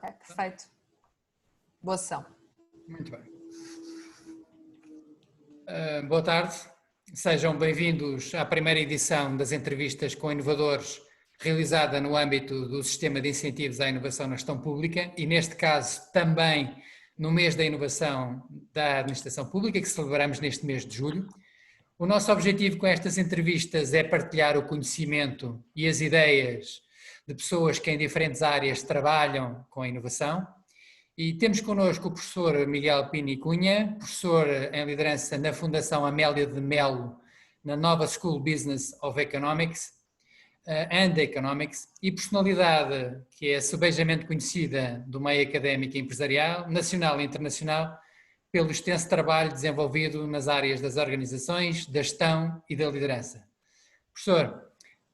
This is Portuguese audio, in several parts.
Ok, perfeito. Boa sessão. Muito bem. Boa tarde, sejam bem-vindos à primeira edição das entrevistas com inovadores realizada no âmbito do Sistema de Incentivos à Inovação na Gestão Pública e, neste caso, também no mês da inovação da Administração Pública, que celebramos neste mês de julho. O nosso objetivo com estas entrevistas é partilhar o conhecimento e as ideias de pessoas que em diferentes áreas trabalham com a inovação. E temos connosco o professor Miguel Pini Cunha, professor em liderança na Fundação Amélia de Melo, na Nova School Business of Economics and Economics, e personalidade que é subejamente conhecida do meio académico e empresarial, nacional e internacional, pelo extenso trabalho desenvolvido nas áreas das organizações, da gestão e da liderança. Professor,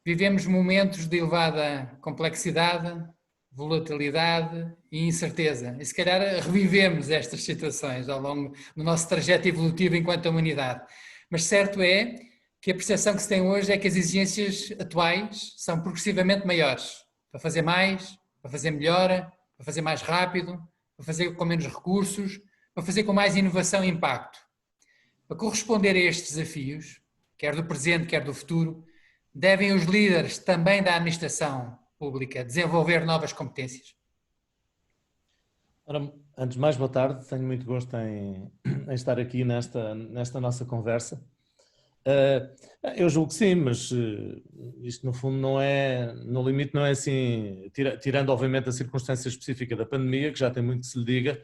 vivemos momentos de elevada complexidade, volatilidade e incerteza. E se calhar revivemos estas situações ao longo do nosso trajeto evolutivo enquanto humanidade. Mas certo é que a percepção que se tem hoje é que as exigências atuais são progressivamente maiores. Para fazer mais, para fazer melhor, para fazer mais rápido, para fazer com menos recursos, para fazer com mais inovação e impacto. Para corresponder a estes desafios, quer do presente, quer do futuro, devem os líderes também da administração pública desenvolver novas competências? Ora, antes de mais, boa tarde. Tenho muito gosto em estar aqui nesta nossa conversa. Eu julgo que sim, mas isto no fundo não é, no limite não é assim, tirando obviamente a circunstância específica da pandemia, que já tem muito que se lhe diga,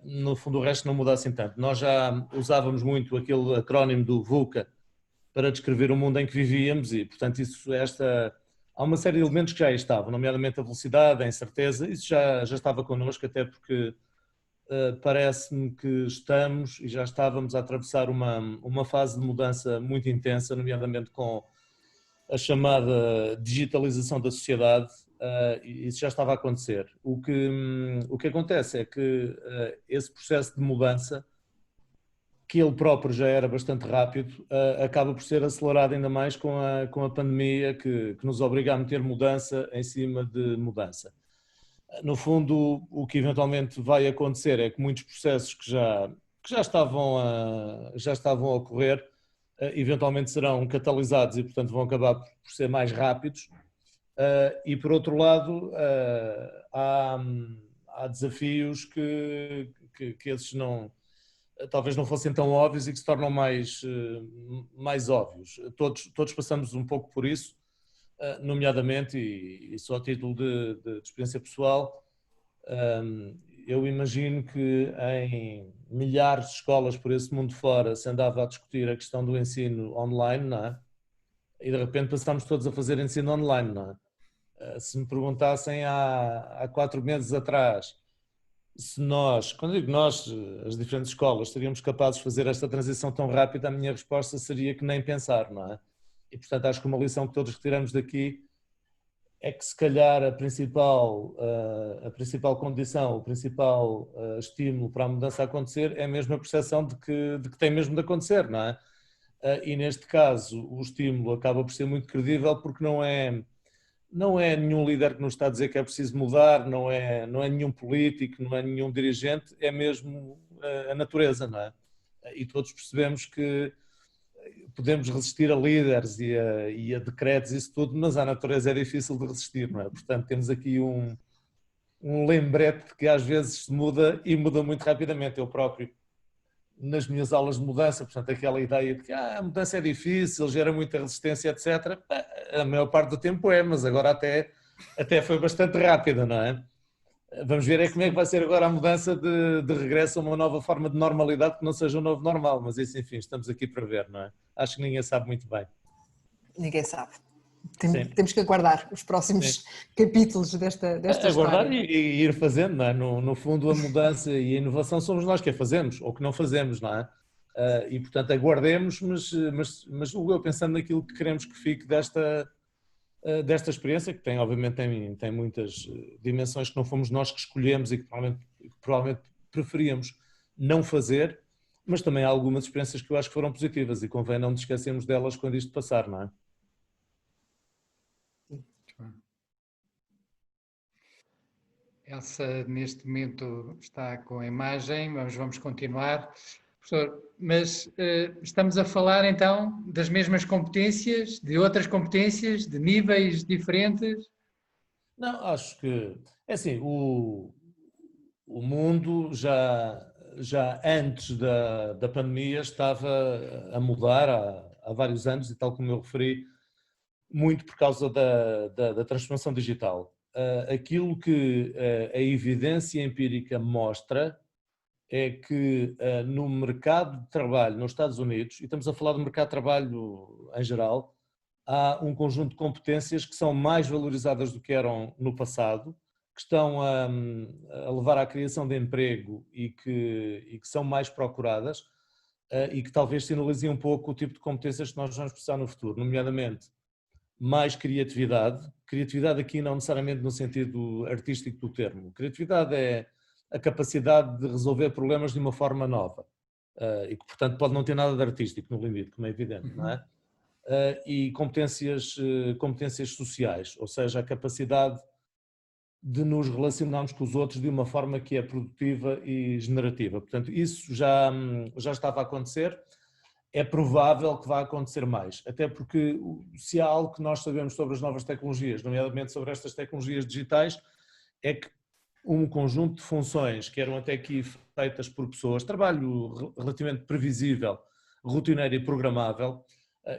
no fundo o resto não muda assim tanto. Nós já usávamos muito aquele acrónimo do VUCA para descrever o mundo em que vivíamos e, portanto, há uma série de elementos que já aí estavam, nomeadamente a velocidade, a incerteza, isso já estava connosco, até porque parece-me que estamos e já estávamos a atravessar uma fase de mudança muito intensa, nomeadamente com a chamada digitalização da sociedade, e isso já estava a acontecer. O que acontece é que esse processo de mudança, que ele próprio já era bastante rápido, acaba por ser acelerado ainda mais com a pandemia, que nos obriga a meter mudança em cima de mudança. No fundo, o que eventualmente vai acontecer é que muitos processos que já estavam a ocorrer, eventualmente serão catalisados e, portanto, vão acabar por ser mais rápidos. E, por outro lado, há desafios que esses talvez não fossem tão óbvios e que se tornam mais óbvios. Todos passamos um pouco por isso, nomeadamente, e só a título de experiência pessoal, eu imagino que em milhares de escolas por esse mundo fora se andava a discutir a questão do ensino online, não é? E de repente passámos todos a fazer ensino online, não é? Se me perguntassem há 4 meses atrás, se nós, quando digo nós, as diferentes escolas, seríamos capazes de fazer esta transição tão rápida, a minha resposta seria que nem pensar, não é? E, portanto, acho que uma lição que todos retiramos daqui é que, se calhar, a principal condição, o principal estímulo para a mudança acontecer é mesmo a percepção de que tem mesmo de acontecer, não é? E, neste caso, o estímulo acaba por ser muito credível porque não é nenhum líder que nos está a dizer que é preciso mudar, não é nenhum político, não é nenhum dirigente, é mesmo a natureza, não é? E todos percebemos que podemos resistir a líderes e a decretos, isso tudo, mas à natureza é difícil de resistir, não é? Portanto, temos aqui um lembrete que às vezes muda e muda muito rapidamente. Eu próprio, nas minhas aulas de mudança, portanto, aquela ideia de que a mudança é difícil, gera muita resistência, etc. A maior parte do tempo mas agora até foi bastante rápida, não é? Vamos ver como é que vai ser agora a mudança de regresso a uma nova forma de normalidade que não seja um novo normal, mas isso, enfim, estamos aqui para ver, não é? Acho que ninguém sabe muito bem. Ninguém sabe. Temos que aguardar os próximos capítulos desta aguardar história. E ir fazendo, não é? No fundo, a mudança e a inovação somos nós que a fazemos, ou que não fazemos, não é? E, portanto, aguardemos, mas eu pensando naquilo que queremos que fique desta experiência, que obviamente tem muitas dimensões que não fomos nós que escolhemos e que provavelmente preferíamos não fazer, mas também há algumas experiências que eu acho que foram positivas e convém não nos esquecermos delas quando isto passar, não é? Elsa, neste momento, está com a imagem, mas vamos continuar. Professor, mas estamos a falar então das mesmas competências, de outras competências, de níveis diferentes? Não, acho que, é assim, o mundo já antes da pandemia estava a mudar há vários anos e tal como eu referi, muito por causa da transformação digital. Aquilo que a evidência empírica mostra é que no mercado de trabalho nos Estados Unidos, e estamos a falar do mercado de trabalho em geral, há um conjunto de competências que são mais valorizadas do que eram no passado, que estão a levar à criação de emprego e que são mais procuradas e que talvez sinalizem um pouco o tipo de competências que nós vamos precisar no futuro, nomeadamente mais criatividade. Criatividade aqui não necessariamente no sentido artístico do termo. Criatividade é a capacidade de resolver problemas de uma forma nova e que, portanto, pode não ter nada de artístico no limite, como é evidente, não é? E competências sociais, ou seja, a capacidade de nos relacionarmos com os outros de uma forma que é produtiva e generativa. Portanto, isso já estava a acontecer. É provável que vá acontecer mais, até porque se há algo que nós sabemos sobre as novas tecnologias, nomeadamente sobre estas tecnologias digitais, é que um conjunto de funções que eram até aqui feitas por pessoas, trabalho relativamente previsível, rotineiro e programável,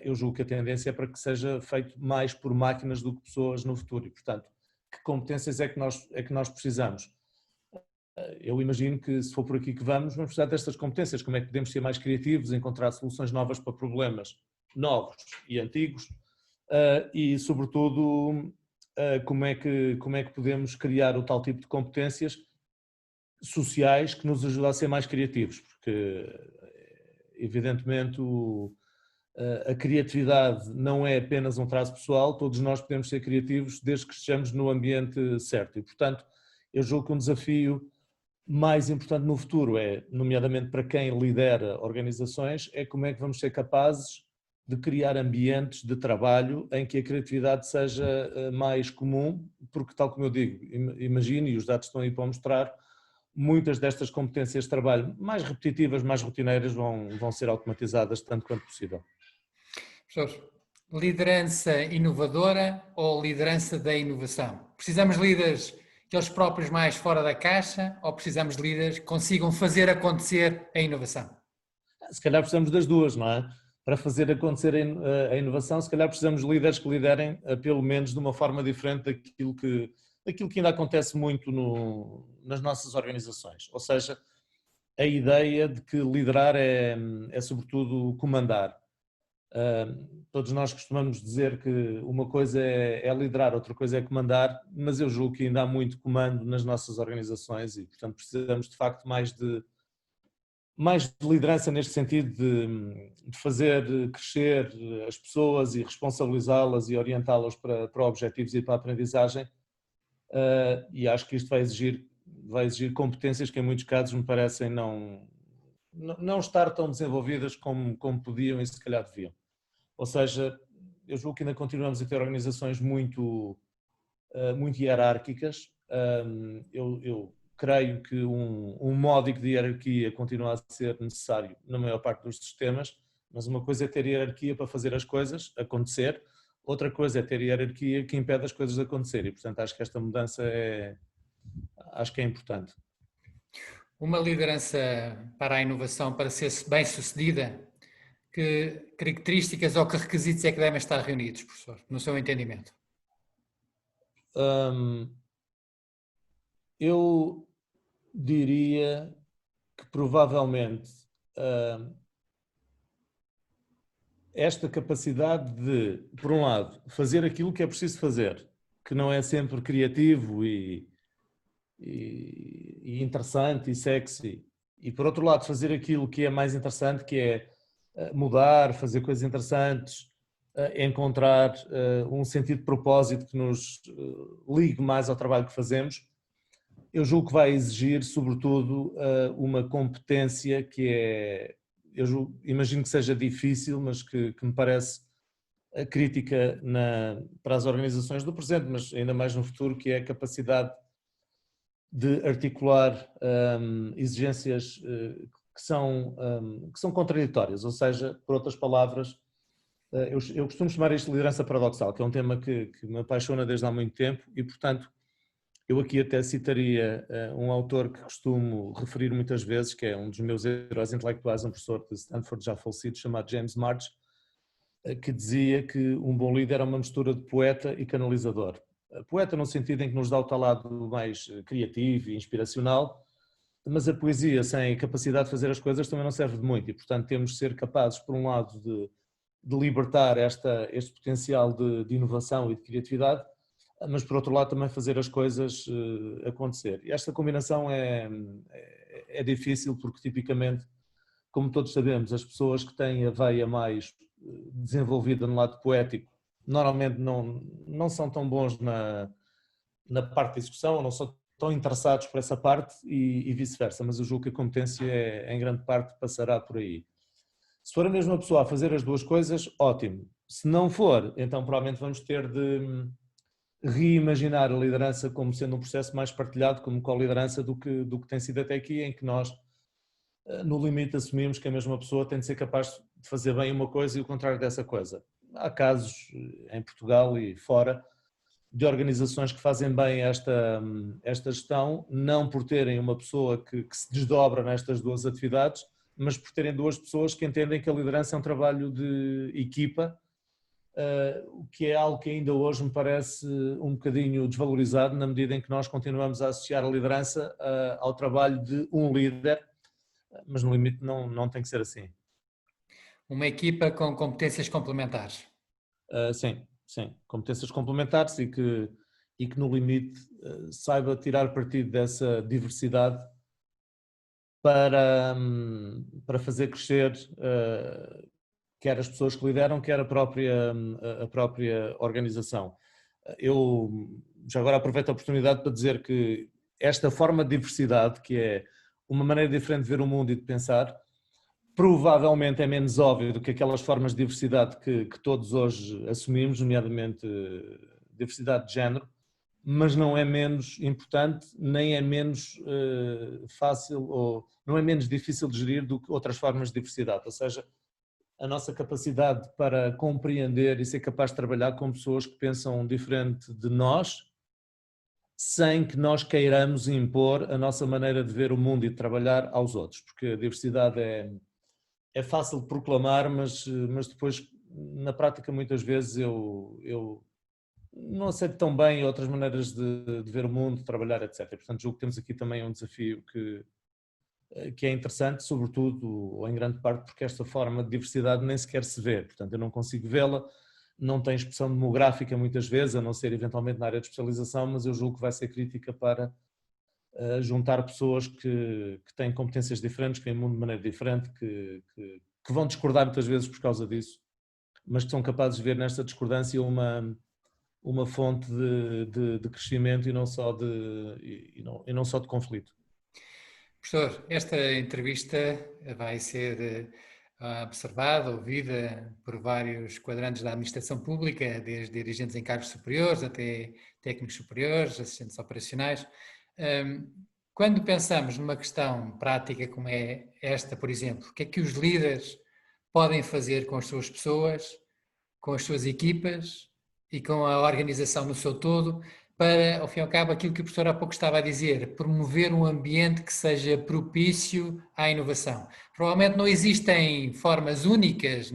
eu julgo que a tendência é para que seja feito mais por máquinas do que pessoas no futuro e, portanto, que competências é que nós precisamos? Eu imagino que se for por aqui que vamos precisar destas competências, como é que podemos ser mais criativos, encontrar soluções novas para problemas novos e antigos e, sobretudo, como é que podemos criar o tal tipo de competências sociais que nos ajudam a ser mais criativos, porque, evidentemente, a criatividade não é apenas um traço pessoal, todos nós podemos ser criativos desde que estejamos no ambiente certo e, portanto, eu julgo que um desafio mais importante no futuro é, nomeadamente para quem lidera organizações, é como é que vamos ser capazes de criar ambientes de trabalho em que a criatividade seja mais comum, porque tal como eu digo, imagino, e os dados estão aí para mostrar, muitas destas competências de trabalho mais repetitivas, mais rotineiras vão ser automatizadas tanto quanto possível. Professor, liderança inovadora ou liderança da inovação? Precisamos de líderes que eles próprios mais fora da caixa ou precisamos de líderes que consigam fazer acontecer a inovação? Se calhar precisamos das duas, não é? Para fazer acontecer a inovação, se calhar precisamos de líderes que liderem pelo menos de uma forma diferente daquilo que ainda acontece muito nas nossas organizações. Ou seja, a ideia de que liderar é sobretudo comandar. Todos nós costumamos dizer que uma coisa é liderar, outra coisa é comandar, mas eu julgo que ainda há muito comando nas nossas organizações e, portanto, precisamos de facto mais de liderança neste sentido de fazer crescer as pessoas e responsabilizá-las e orientá-las para objetivos e para a aprendizagem e acho que isto vai exigir competências que em muitos casos me parecem não estar tão desenvolvidas como podiam e se calhar deviam. Ou seja, eu julgo que ainda continuamos a ter organizações muito hierárquicas. Eu creio que um módico de hierarquia continua a ser necessário na maior parte dos sistemas, mas uma coisa é ter hierarquia para fazer as coisas acontecer, outra coisa é ter hierarquia que impede as coisas de acontecer e, portanto, acho que esta mudança é importante. Uma liderança para a inovação, para ser bem sucedida, que características ou que requisitos é que devem estar reunidos, professor, no seu entendimento? Eu diria que provavelmente esta capacidade de, por um lado, fazer aquilo que é preciso fazer, que não é sempre criativo e interessante e sexy, e por outro lado fazer aquilo que é mais interessante, que é mudar, fazer coisas interessantes, encontrar um sentido de propósito que nos ligue mais ao trabalho que fazemos, eu julgo que vai exigir sobretudo uma competência que é, imagino que seja difícil, mas que me parece crítica para as organizações do presente, mas ainda mais no futuro, que é a capacidade de articular exigências que são contraditórias, ou seja, por outras palavras, eu costumo chamar isto de liderança paradoxal, que é um tema que me apaixona desde há muito tempo e, portanto, eu aqui até citaria um autor que costumo referir muitas vezes, que é um dos meus heróis intelectuais, um professor de Stanford já falecido, chamado James March, que dizia que um bom líder é uma mistura de poeta e canalizador. Poeta no sentido em que nos dá o tal lado mais criativo e inspiracional, mas a poesia sem capacidade de fazer as coisas também não serve de muito e, portanto, temos de ser capazes, por um lado, de libertar este potencial de inovação e de criatividade, mas, por outro lado, também fazer as coisas acontecer. E esta combinação é difícil porque, tipicamente, como todos sabemos, as pessoas que têm a veia mais desenvolvida no lado poético normalmente não são tão bons na parte de execução, não são tão interessados por essa parte e vice-versa, mas eu julgo que a competência em grande parte passará por aí. Se for a mesma pessoa a fazer as duas coisas, ótimo. Se não for, então provavelmente vamos ter de reimaginar a liderança como sendo um processo mais partilhado, como co-liderança do que tem sido até aqui, em que nós, no limite, assumimos que a mesma pessoa tem de ser capaz de fazer bem uma coisa e o contrário dessa coisa. Há casos em Portugal e fora de organizações que fazem bem esta gestão, não por terem uma pessoa que se desdobra nestas duas atividades, mas por terem duas pessoas que entendem que a liderança é um trabalho de equipa, o que é algo que ainda hoje me parece um bocadinho desvalorizado, na medida em que nós continuamos a associar a liderança ao trabalho de um líder, mas no limite não tem que ser assim. Uma equipa com competências complementares. Sim, competências complementares e que no limite saiba tirar partido dessa diversidade para fazer crescer quer as pessoas que lideram, quer a própria organização. Eu já agora aproveito a oportunidade para dizer que esta forma de diversidade, que é uma maneira diferente de ver o mundo e de pensar, provavelmente é menos óbvio do que aquelas formas de diversidade que todos hoje assumimos, nomeadamente diversidade de género, mas não é menos importante, nem é menos fácil ou não é menos difícil de gerir do que outras formas de diversidade, ou seja, a nossa capacidade para compreender e ser capaz de trabalhar com pessoas que pensam diferente de nós, sem que nós queiramos impor a nossa maneira de ver o mundo e de trabalhar aos outros, porque a diversidade é fácil de proclamar, mas depois, na prática, muitas vezes eu não aceito tão bem outras maneiras de ver o mundo, de trabalhar, etc. Portanto, julgo que temos aqui também um desafio que é interessante, sobretudo, ou em grande parte, porque esta forma de diversidade nem sequer se vê. Portanto, eu não consigo vê-la, não tem expressão demográfica muitas vezes, a não ser eventualmente na área de especialização, mas eu julgo que vai ser crítica para juntar pessoas que têm competências diferentes, que veem o mundo de maneira diferente, que vão discordar muitas vezes por causa disso, mas que são capazes de ver nesta discordância uma fonte de crescimento e não só de conflito. Professor, esta entrevista vai ser observada, ouvida por vários quadrantes da administração pública, desde dirigentes em cargos superiores até técnicos superiores, assistentes operacionais. Quando pensamos numa questão prática como é esta, por exemplo, o que é que os líderes podem fazer com as suas pessoas, com as suas equipas e com a organização no seu todo, para, ao fim e ao cabo, aquilo que o professor há pouco estava a dizer, promover um ambiente que seja propício à inovação. Provavelmente não existem formas únicas,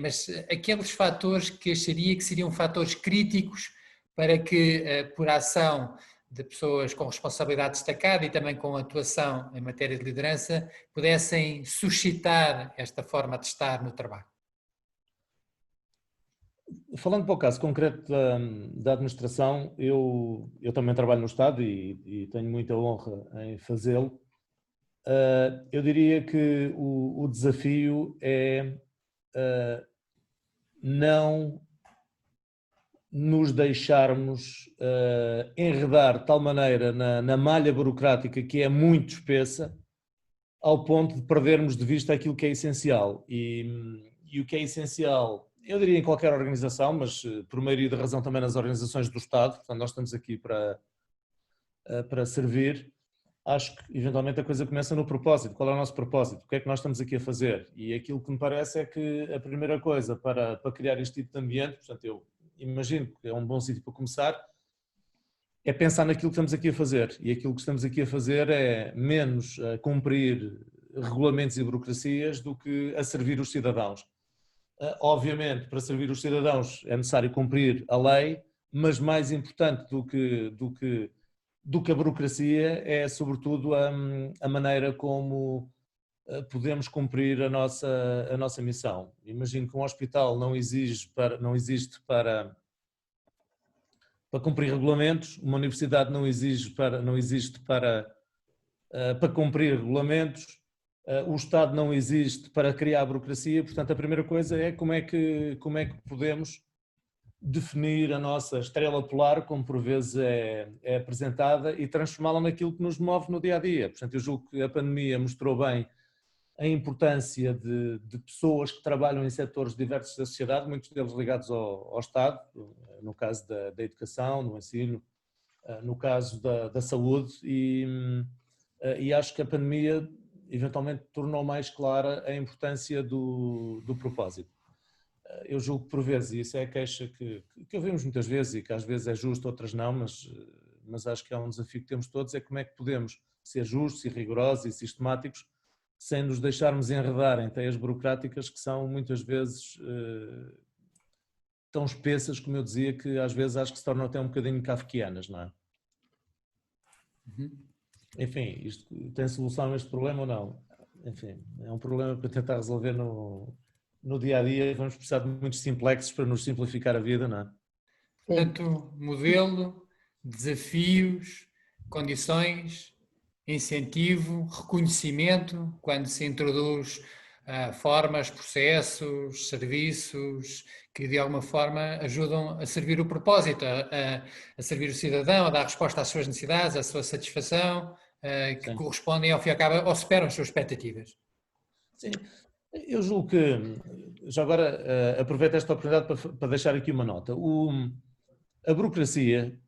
mas aqueles fatores que acharia que seriam fatores críticos para que, por ação de pessoas com responsabilidade destacada e também com atuação em matéria de liderança, pudessem suscitar esta forma de estar no trabalho. Falando para o caso concreto da administração, eu também trabalho no Estado e tenho muita honra em fazê-lo. Eu diria que o desafio é não nos deixarmos enredar de tal maneira na malha burocrática que é muito espessa, ao ponto de perdermos de vista aquilo que é essencial. E o que é essencial, eu diria em qualquer organização, mas por maioria da razão também nas organizações do Estado, portanto nós estamos aqui para para servir, acho que eventualmente a coisa começa no propósito. Qual é o nosso propósito? O que é que nós estamos aqui a fazer? E aquilo que me parece é que a primeira coisa para criar este tipo de ambiente, portanto eu imagino que é um bom sítio para começar, é pensar naquilo que estamos aqui a fazer. E aquilo que estamos aqui a fazer é menos a cumprir regulamentos e burocracias do que a servir os cidadãos. Obviamente, para servir os cidadãos é necessário cumprir a lei, mas mais importante do que a burocracia é, sobretudo, a maneira como podemos cumprir a nossa missão. Imagino que um hospital não existe para cumprir regulamentos, uma universidade não existe para cumprir regulamentos, o Estado não existe para criar a burocracia. Portanto, a primeira coisa é como é que podemos definir a nossa estrela polar, como por vezes é apresentada, e transformá-la naquilo que nos move no dia a dia. Portanto, eu julgo que a pandemia mostrou bem a importância de pessoas que trabalham em setores diversos da sociedade, muitos deles ligados ao Estado, no caso da educação, do ensino, no caso da saúde, e acho que a pandemia eventualmente tornou mais clara a importância do propósito. Eu julgo que por vezes, e isso é a queixa que ouvimos muitas vezes e que às vezes é justo, outras não, mas acho que é um desafio que temos todos, é como é que podemos ser justos e rigorosos e sistemáticos sem nos deixarmos enredar em teias burocráticas que são muitas vezes tão espessas, como eu dizia, que às vezes acho que se tornam até um bocadinho kafkianas, não é? Enfim, isto tem solução a este problema ou não? Enfim, é um problema para tentar resolver no dia a dia. Vamos precisar de muitos simplexes para nos simplificar a vida, não é? Portanto, modelo, desafios, condições, incentivo, reconhecimento, quando se introduz formas, processos, serviços que de alguma forma ajudam a servir o propósito, a servir o cidadão, a dar resposta às suas necessidades, à sua satisfação, que Sim. correspondem ao fim e ao cabo ou superam as suas expectativas. Sim, eu julgo que, já agora aproveito esta oportunidade para deixar aqui uma nota. A burocracia,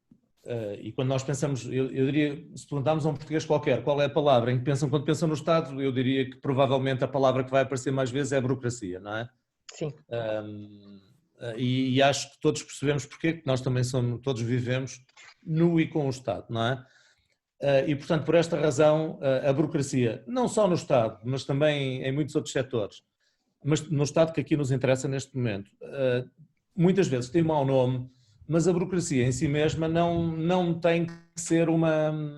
e quando nós pensamos, eu diria, se perguntarmos a um português qualquer qual é a palavra em que pensam quando pensam no Estado, eu diria que provavelmente a palavra que vai aparecer mais vezes é a burocracia, não é? Sim. E acho que todos percebemos porque, que nós também todos vivemos no e com o Estado, não é? E portanto, por esta razão, a burocracia, não só no Estado, mas também em muitos outros setores, mas no Estado que aqui nos interessa neste momento, muitas vezes tem mau nome, mas a burocracia em si mesma não tem que ser uma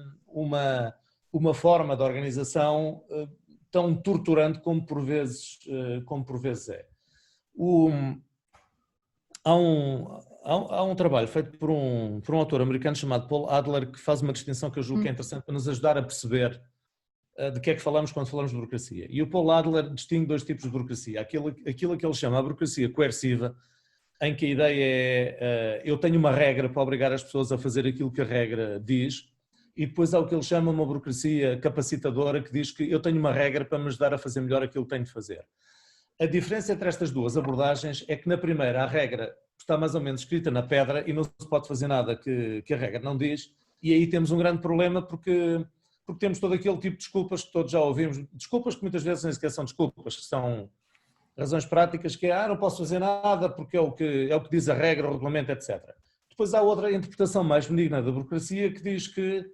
forma de organização tão torturante como por vezes é. Há um trabalho feito por um autor americano chamado Paul Adler que faz uma distinção que eu julgo que é interessante para nos ajudar a perceber de que é que falamos quando falamos de burocracia. E o Paul Adler distingue dois tipos de burocracia. Aquilo que ele chama a burocracia coerciva, em que a ideia é eu tenho uma regra para obrigar as pessoas a fazer aquilo que a regra diz, e depois há o que ele chama uma burocracia capacitadora, que diz que eu tenho uma regra para me ajudar a fazer melhor aquilo que tenho de fazer. A diferença entre estas duas abordagens é que na primeira a regra está mais ou menos escrita na pedra e não se pode fazer nada que a regra não diz, e aí temos um grande problema porque temos todo aquele tipo de desculpas que todos já ouvimos, desculpas que muitas vezes nem sequer são desculpas, que são razões práticas, que é não posso fazer nada porque é o que diz a regra, o regulamento, etc. Depois há outra interpretação mais benigna da burocracia que diz que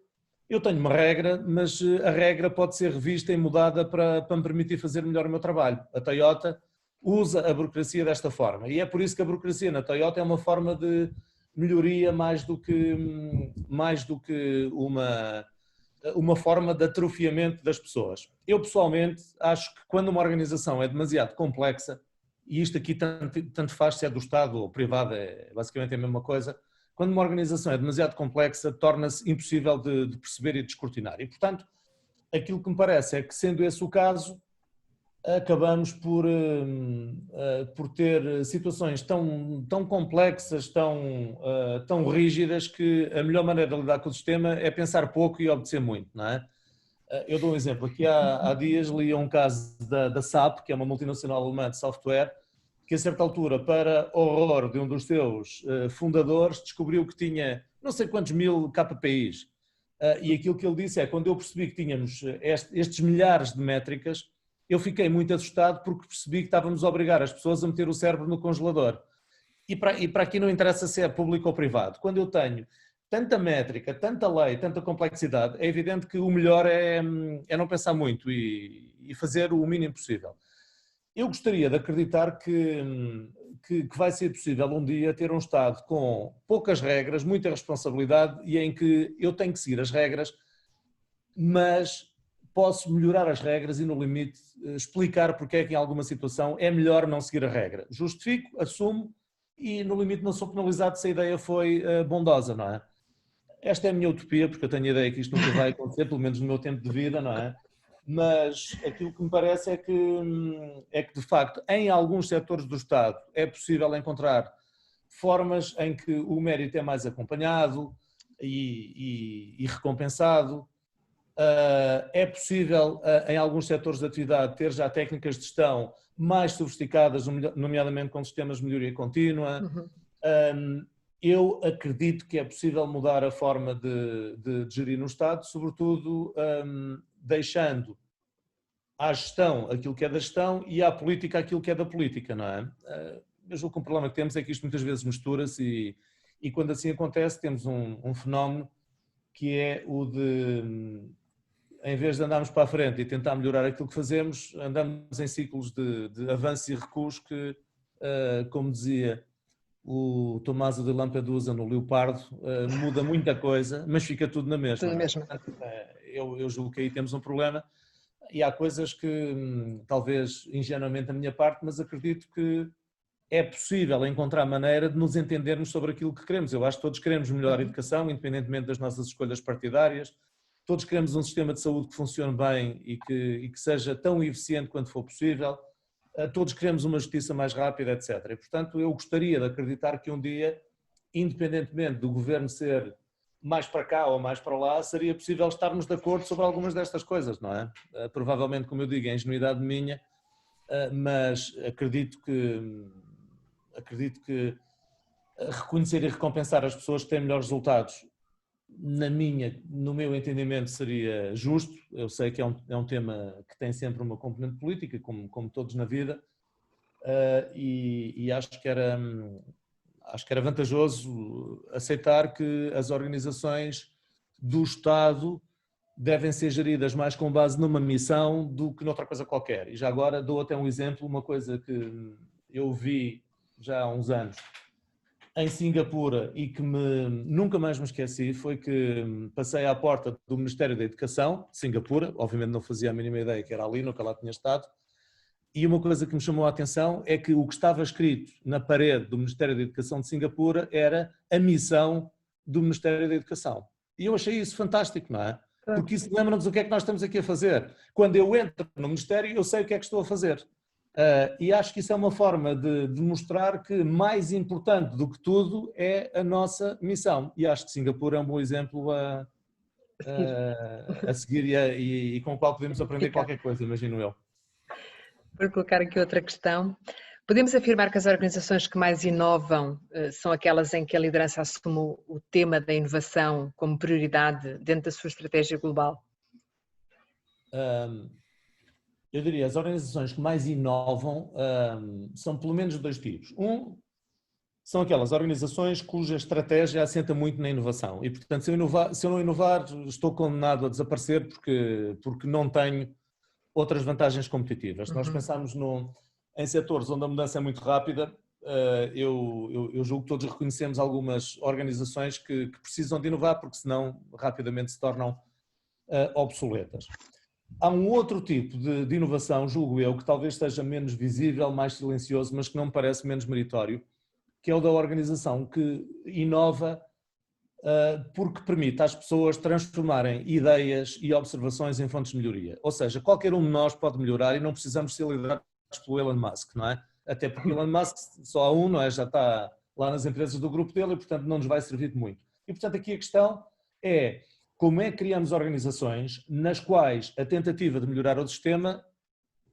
eu tenho uma regra, mas a regra pode ser revista e mudada para me permitir fazer melhor o meu trabalho. A Toyota usa a burocracia desta forma e é por isso que a burocracia na Toyota é uma forma de melhoria mais do que uma forma de atrofiamento das pessoas. Eu pessoalmente acho que quando uma organização é demasiado complexa, e isto aqui tanto faz se é do Estado ou privado, é basicamente a mesma coisa, quando uma organização é demasiado complexa, torna-se impossível de perceber e de escrutinar. E, portanto, aquilo que me parece é que, sendo esse o caso, acabamos por ter situações tão complexas, tão rígidas, que a melhor maneira de lidar com o sistema é pensar pouco e obedecer muito, não é? Eu dou um exemplo. Aqui há dias li um caso da SAP, que é uma multinacional alemã de software, que a certa altura, para horror de um dos seus fundadores, descobriu que tinha não sei quantos mil KPIs. E aquilo que ele disse é, quando eu percebi que tínhamos estes milhares de métricas, eu fiquei muito assustado porque percebi que estávamos a obrigar as pessoas a meter o cérebro no congelador. E para aqui não interessa se é público ou privado. Quando eu tenho tanta métrica, tanta lei, tanta complexidade, é evidente que o melhor é não pensar muito e fazer o mínimo possível. Eu gostaria de acreditar que vai ser possível um dia ter um Estado com poucas regras, muita responsabilidade e em que eu tenho que seguir as regras, mas posso melhorar as regras e, no limite, explicar porque é que em alguma situação é melhor não seguir a regra. Justifico, assumo e, no limite, não sou penalizado se a ideia foi bondosa, não é? Esta é a minha utopia, porque eu tenho a ideia que isto nunca vai acontecer, pelo menos no meu tempo de vida, não é? Mas aquilo que me parece é que de facto, em alguns setores do Estado é possível encontrar formas em que o mérito é mais acompanhado e recompensado. É possível, em alguns setores de atividade, ter já técnicas de gestão mais sofisticadas, nomeadamente com sistemas de melhoria contínua. Eu acredito que é possível mudar a forma de gerir no Estado, sobretudo deixando à gestão aquilo que é da gestão e à política aquilo que é da política, não é? Mas o problema que temos é que isto muitas vezes mistura-se e quando assim acontece temos um fenómeno que é o de, em vez de andarmos para a frente e tentar melhorar aquilo que fazemos, andamos em ciclos de avanço e recuos que, como dizia o Tommaso de Lampedusa no Leopardo, muda muita coisa, mas fica tudo na mesma. Tudo mesmo. Eu julgo que aí temos um problema e há coisas que, talvez ingenuamente da minha parte, mas acredito que é possível encontrar maneira de nos entendermos sobre aquilo que queremos. Eu acho que todos queremos melhorar a educação, independentemente das nossas escolhas partidárias, todos queremos um sistema de saúde que funcione bem e que seja tão eficiente quanto for possível. Todos queremos uma justiça mais rápida, etc. E, portanto, eu gostaria de acreditar que um dia, independentemente do governo ser mais para cá ou mais para lá, seria possível estarmos de acordo sobre algumas destas coisas, não é? Provavelmente, como eu digo, é ingenuidade minha, mas acredito que reconhecer e recompensar as pessoas que têm melhores resultados, no meu entendimento, seria justo. Eu sei que é um tema que tem sempre uma componente política, como todos na vida, e acho que era vantajoso aceitar que as organizações do Estado devem ser geridas mais com base numa missão do que noutra coisa qualquer. E já agora dou até um exemplo, uma coisa que eu vi já há uns anos em Singapura e que nunca mais me esqueci, foi que passei à porta do Ministério da Educação de Singapura, obviamente não fazia a mínima ideia que era ali, nunca lá tinha estado, e uma coisa que me chamou a atenção é que o que estava escrito na parede do Ministério da Educação de Singapura era a missão do Ministério da Educação. E eu achei isso fantástico, não é? Porque isso lembra-nos o que é que nós estamos aqui a fazer. Quando eu entro no Ministério, eu sei o que é que estou a fazer. E acho que isso é uma forma de mostrar que mais importante do que tudo é a nossa missão. E acho que Singapura é um bom exemplo a seguir e com o qual podemos aprender qualquer coisa, imagino eu. Vou colocar aqui outra questão. Podemos afirmar que as organizações que mais inovam são aquelas em que a liderança assume o tema da inovação como prioridade dentro da sua estratégia global? Eu diria, as organizações que mais inovam são pelo menos dois tipos. São aquelas organizações cuja estratégia assenta muito na inovação e, portanto, se eu não inovar, estou condenado a desaparecer porque não tenho outras vantagens competitivas. Se nós pensarmos em setores onde a mudança é muito rápida, eu julgo que todos reconhecemos algumas organizações que precisam de inovar porque senão rapidamente se tornam obsoletas. Há um outro tipo de inovação, julgo eu, que talvez seja menos visível, mais silencioso, mas que não me parece menos meritório, que é o da organização que inova porque permite às pessoas transformarem ideias e observações em fontes de melhoria. Ou seja, qualquer um de nós pode melhorar e não precisamos ser liderados pelo Elon Musk, não é? Até porque Elon Musk só há um, não é? Já está lá nas empresas do grupo dele e, portanto, não nos vai servir de muito. E, portanto, aqui a questão é como é que criamos organizações nas quais a tentativa de melhorar o sistema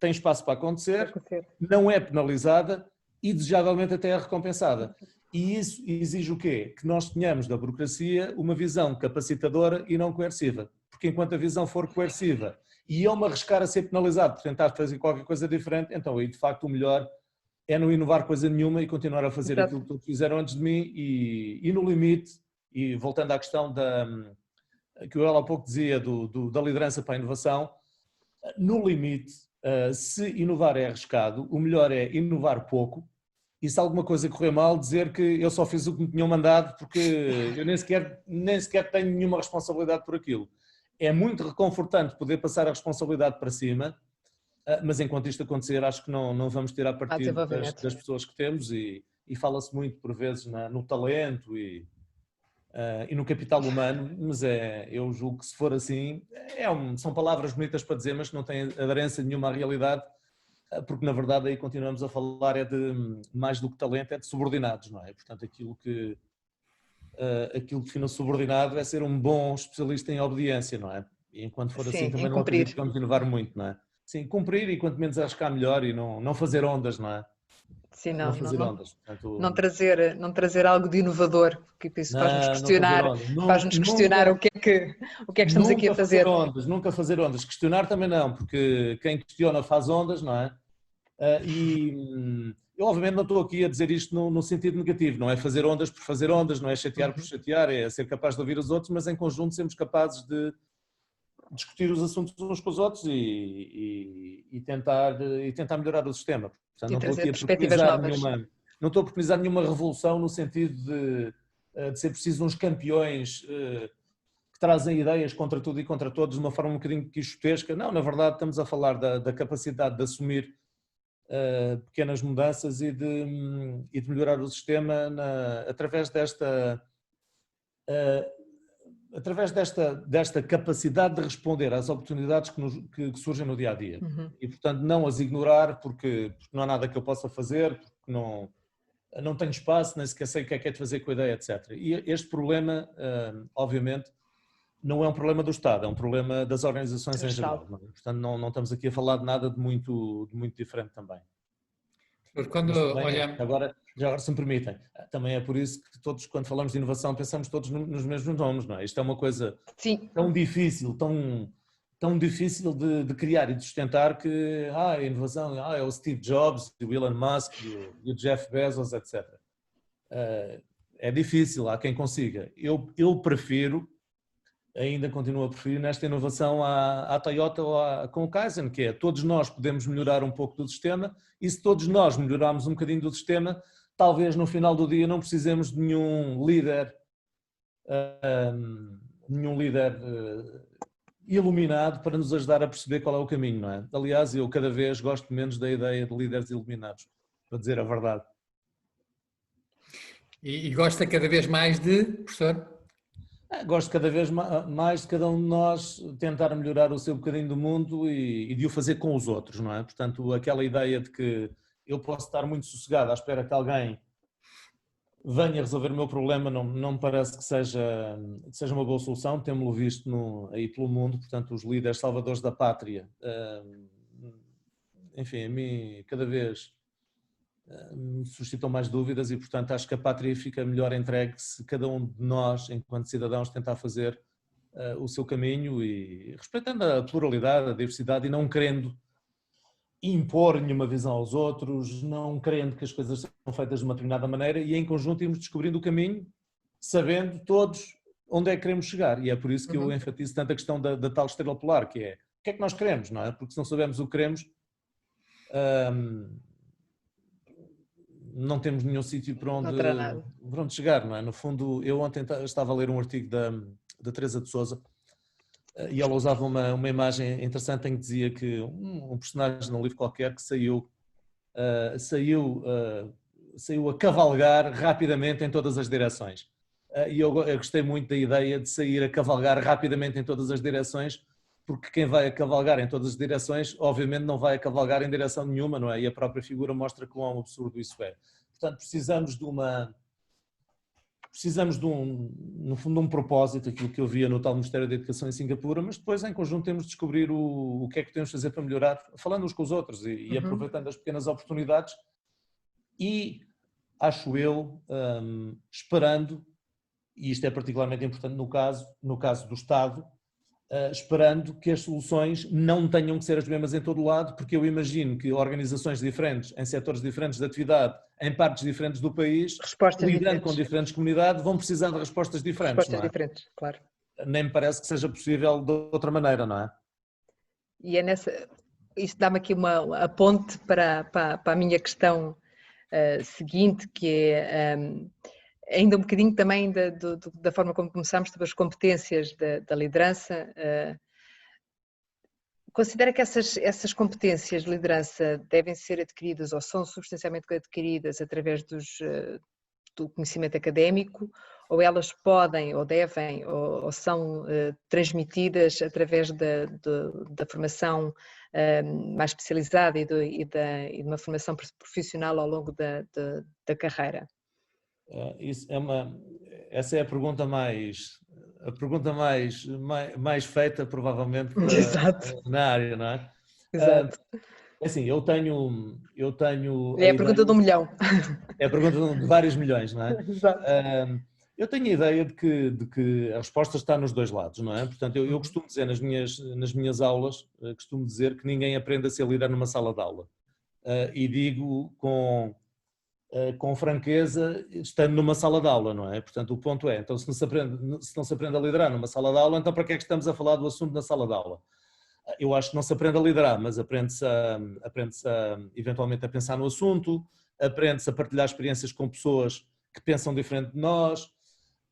tem espaço para acontecer, não é penalizada e, desejavelmente, até é recompensada. E isso exige o quê? Que nós tenhamos da burocracia uma visão capacitadora e não coerciva. Porque enquanto a visão for coerciva e eu me arriscar a ser penalizado por tentar fazer qualquer coisa diferente, então aí de facto o melhor é não inovar coisa nenhuma e continuar a fazer aquilo que todos fizeram antes de mim e no limite, e voltando à questão que eu há pouco dizia da liderança para a inovação, no limite, se inovar é arriscado, o melhor é inovar pouco e se alguma coisa correr mal, dizer que eu só fiz o que me tinham mandado porque eu nem sequer tenho nenhuma responsabilidade por aquilo. É muito reconfortante poder passar a responsabilidade para cima, mas enquanto isto acontecer, acho que não vamos tirar partido das pessoas que temos e fala-se muito por vezes no talento e no capital humano, mas eu julgo que se for assim, são palavras bonitas para dizer, mas que não têm aderência nenhuma à realidade, porque na verdade aí continuamos a falar de mais do que talento, é de subordinados, não é? Portanto, aquilo que define o subordinado é ser um bom especialista em obediência, não é? E enquanto for assim também não acredito que vamos inovar muito, não é? Sim, cumprir e quanto menos arriscar melhor e não fazer ondas, não é? Sim, ondas. Portanto, não trazer algo de inovador, porque isso faz-nos questionar o que é que estamos aqui a fazer. Nunca fazer ondas. Questionar também não, porque quem questiona faz ondas, não é? Eu obviamente não estou aqui a dizer isto no sentido negativo, não é fazer ondas por fazer ondas, não é chatear por chatear, é ser capaz de ouvir os outros, mas em conjunto sermos capazes de discutir os assuntos uns com os outros e tentar melhorar o sistema. Portanto, não estou a preconizar nenhuma revolução no sentido de ser preciso uns campeões que trazem ideias contra tudo e contra todos de uma forma um bocadinho quixotesca. Não, na verdade estamos a falar da capacidade de assumir pequenas mudanças e de melhorar o sistema através desta capacidade de responder às oportunidades que surgem no dia a dia. E, portanto, não as ignorar porque não há nada que eu possa fazer, porque não tenho espaço, nem sequer sei o que é de fazer com a ideia, etc. E este problema, obviamente, não é um problema do Estado, é um problema das organizações em geral. Não é? Portanto, não estamos aqui a falar de nada de muito diferente também. Já agora, se me permitem, também é por isso que todos, quando falamos de inovação, pensamos todos nos mesmos nomes, não é? Isto é uma coisa tão difícil, tão difícil de criar e de sustentar que a inovação é o Steve Jobs, o Elon Musk e o Jeff Bezos, etc. É difícil, há quem consiga. Eu prefiro, ainda continuo a preferir nesta inovação à Toyota ou com o Kaizen, que é todos nós podemos melhorar um pouco do sistema e se todos nós melhorarmos um bocadinho do sistema, talvez no final do dia não precisemos de nenhum líder iluminado para nos ajudar a perceber qual é o caminho, não é? Aliás, eu cada vez gosto menos da ideia de líderes iluminados, para dizer a verdade. E gosta cada vez mais de, professor? Gosto cada vez mais de cada um de nós tentar melhorar o seu bocadinho do mundo e de o fazer com os outros, não é? Portanto, aquela ideia de que eu posso estar muito sossegado à espera que alguém venha resolver o meu problema não me parece que seja uma boa solução. Temos-lo visto aí pelo mundo, portanto, os líderes salvadores da pátria, enfim, a mim cada vez me suscitam mais dúvidas e, portanto, acho que a pátria fica melhor entregue se cada um de nós, enquanto cidadãos, tentar fazer o seu caminho e respeitando a pluralidade, a diversidade e não querendo impor nenhuma visão aos outros, não querendo que as coisas sejam feitas de uma determinada maneira e em conjunto irmos descobrindo o caminho, sabendo todos onde é que queremos chegar. E é por isso que eu enfatizo tanto a questão da tal estrela polar, que é o que é que nós queremos, não é? Porque se não sabemos o que queremos, não temos nenhum sítio para onde chegar, não é? No fundo, eu ontem estava a ler um artigo da Teresa de Sousa e ela usava uma imagem interessante em que dizia que um personagem num livro qualquer que saiu a cavalgar rapidamente em todas as direções. E eu gostei muito da ideia de sair a cavalgar rapidamente em todas as direções, porque quem vai a cavalgar em todas as direções, obviamente não vai a cavalgar em direção nenhuma, não é? E a própria figura mostra quão absurdo isso é. Portanto, precisamos no fundo, de um propósito, aquilo que eu via no tal Ministério da Educação em Singapura, mas depois em conjunto temos de descobrir o que é que podemos fazer para melhorar, falando uns com os outros e aproveitando as pequenas oportunidades e acho eu, esperando, e isto é particularmente importante no caso do Estado, esperando que as soluções não tenham que ser as mesmas em todo o lado, porque eu imagino que organizações diferentes, em setores diferentes de atividade, em partes diferentes do país, lidando com diferentes comunidades, vão precisar de respostas diferentes. Respostas diferentes, claro. Nem me parece que seja possível de outra maneira, não é? E é isto dá-me aqui a ponte para a minha questão seguinte, que é ainda um bocadinho também da forma como começámos, sobre as competências da liderança. Considera que essas competências de liderança devem ser adquiridas ou são substancialmente adquiridas através do conhecimento académico, ou elas podem, ou devem, ou são transmitidas através da formação mais especializada e de uma formação profissional ao longo da carreira? Essa é a pergunta mais feita, provavelmente, na área, não é? Exato. Assim, eu tenho É a pergunta de 1 milhão. É a pergunta de vários milhões, não é? Exato. Eu tenho a ideia de que a resposta está nos dois lados, não é? Portanto, eu costumo dizer nas minhas aulas, costumo dizer que ninguém aprende a ser líder numa sala de aula. E digo com franqueza, estando numa sala de aula, não é? Portanto, o ponto é, então se não se aprende a liderar numa sala de aula, então para que é que estamos a falar do assunto na sala de aula? Eu acho que não se aprende a liderar, mas aprende-se eventualmente a pensar no assunto, aprende-se a partilhar experiências com pessoas que pensam diferente de nós,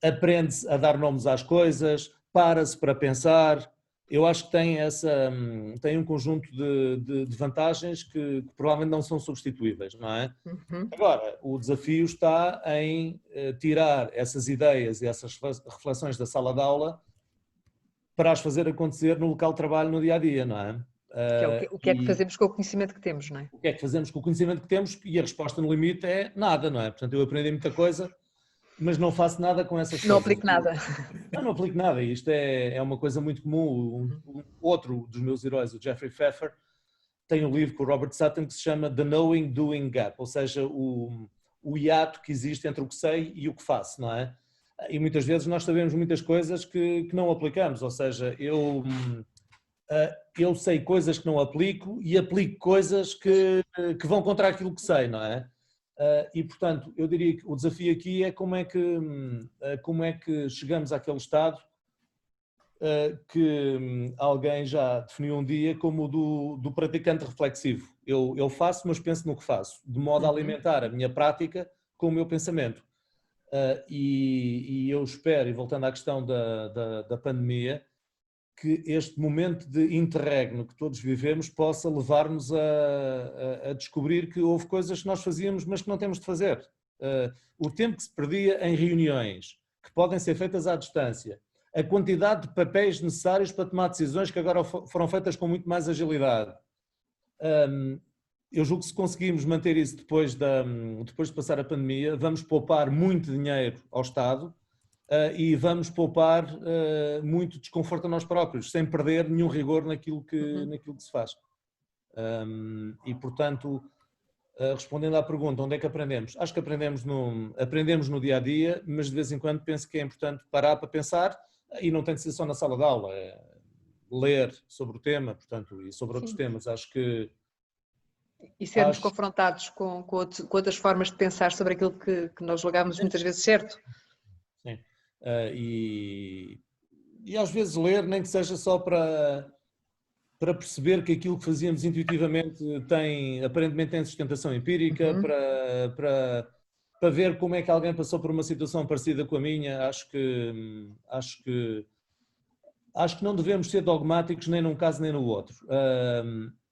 aprende-se a dar nomes às coisas, para-se para pensar. Eu acho que tem um conjunto de vantagens que provavelmente não são substituíveis, não é? Agora, o desafio está em tirar essas ideias e essas reflexões da sala de aula para as fazer acontecer no local de trabalho no dia-a-dia, não é? O que é que fazemos com o conhecimento que temos, não é? O que é que fazemos com o conhecimento que temos? E a resposta no limite é nada, não é? Portanto, eu aprendi muita coisa, mas não faço nada com essas coisas. Não aplico nada. Não aplico nada. Isto é uma coisa muito comum. Outro dos meus heróis, o Jeffrey Pfeffer, tem um livro com o Robert Sutton que se chama The Knowing Doing Gap, ou seja, o hiato que existe entre o que sei e o que faço, não é? E muitas vezes nós sabemos muitas coisas que não aplicamos, ou seja, eu sei coisas que não aplico e aplico coisas que vão contra aquilo que sei, não é? E, portanto, eu diria que o desafio aqui é como é que chegamos àquele estado que alguém já definiu um dia como o do praticante reflexivo. Eu faço, mas penso no que faço, de modo a alimentar a minha prática com o meu pensamento. E eu espero, e voltando à questão da pandemia, que este momento de interregno que todos vivemos possa levar-nos a descobrir que houve coisas que nós fazíamos, mas que não temos de fazer. O tempo que se perdia em reuniões, que podem ser feitas à distância, a quantidade de papéis necessários para tomar decisões que agora foram feitas com muito mais agilidade. Eu julgo que se conseguirmos manter isso depois de passar a pandemia, vamos poupar muito dinheiro ao Estado e vamos poupar muito desconforto a nós próprios, sem perder nenhum rigor naquilo que se faz. E, portanto, respondendo à pergunta, onde é que aprendemos? Acho que aprendemos no dia-a-dia, mas de vez em quando penso que é importante parar para pensar, e não tem de ser só na sala de aula, é ler sobre o tema, portanto, e sobre outros temas. Acho que... E sermos confrontados com outras formas de pensar sobre aquilo que nós julgávamos muitas vezes certo. Sim. E às vezes ler, nem que seja só para perceber que aquilo que fazíamos intuitivamente aparentemente tem sustentação empírica, para ver como é que alguém passou por uma situação parecida com a minha. Acho que não devemos ser dogmáticos nem num caso nem no outro.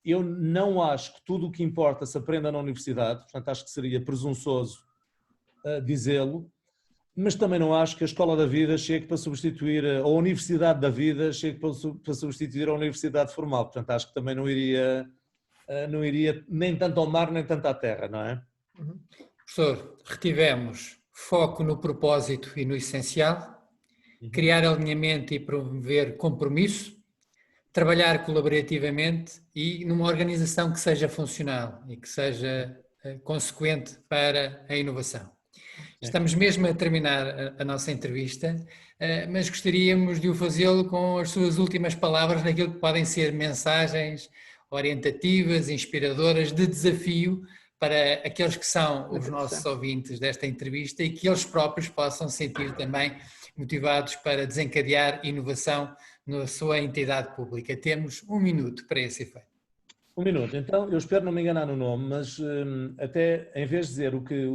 Eu não acho que tudo o que importa se aprenda na universidade, portanto acho que seria presunçoso dizê-lo, mas também não acho que a escola da vida chegue para substituir, ou a universidade da vida chegue para substituir a universidade formal, portanto acho que também não iria nem tanto ao mar nem tanto à terra, não é? Professor, retivemos foco no propósito e no essencial, criar alinhamento e promover compromisso, trabalhar colaborativamente e numa organização que seja funcional e que seja consequente para a inovação. Estamos mesmo a terminar a nossa entrevista, mas gostaríamos de o fazê-lo com as suas últimas palavras naquilo que podem ser mensagens orientativas, inspiradoras, de desafio para aqueles que são os nossos ouvintes desta entrevista e que eles próprios possam sentir também motivados para desencadear inovação na sua entidade pública. Temos 1 minuto para esse efeito. 1 minuto. Então, eu espero não me enganar no nome, mas até em vez de dizer o que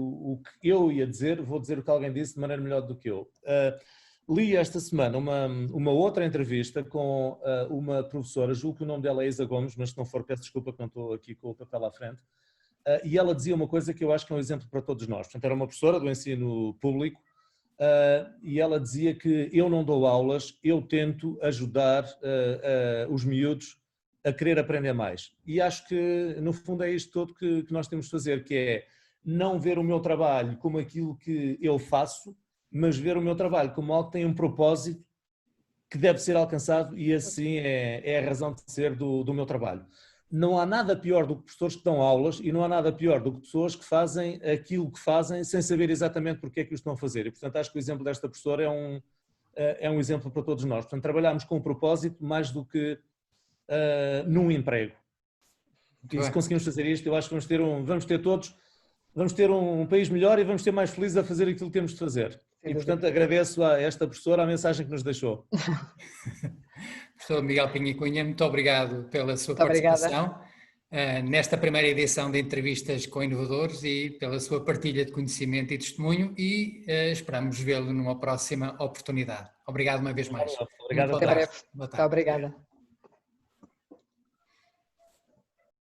eu ia dizer, vou dizer o que alguém disse de maneira melhor do que eu. Li esta semana uma outra entrevista com uma professora, julgo que o nome dela é Isa Gomes, mas se não for, peço desculpa que não estou aqui com o papel à frente, e ela dizia uma coisa que eu acho que é um exemplo para todos nós. Portanto, era uma professora do ensino público, e ela dizia que eu não dou aulas, eu tento ajudar os miúdos a querer aprender mais. E acho que, no fundo, é isto todo que nós temos de fazer, que é não ver o meu trabalho como aquilo que eu faço, mas ver o meu trabalho como algo que tem um propósito que deve ser alcançado, e assim é a razão de ser do meu trabalho. Não há nada pior do que professores que dão aulas e não há nada pior do que pessoas que fazem aquilo que fazem sem saber exatamente porque é que o estão a fazer. E, portanto, acho que o exemplo desta professora é um exemplo para todos nós. Portanto, trabalhamos com um propósito mais do que num emprego. E se conseguimos fazer isto, eu acho que vamos ter um país melhor e vamos ter mais felizes a fazer aquilo que temos de fazer. E, portanto, agradeço a esta professora a mensagem que nos deixou. Professor Miguel Pinho Cunha, muito obrigado pela sua participação nesta primeira edição de entrevistas com inovadores e pela sua partilha de conhecimento e testemunho, e esperamos vê-lo numa próxima oportunidade. Obrigado uma vez mais. Obrigado. Até breve. Muito obrigada.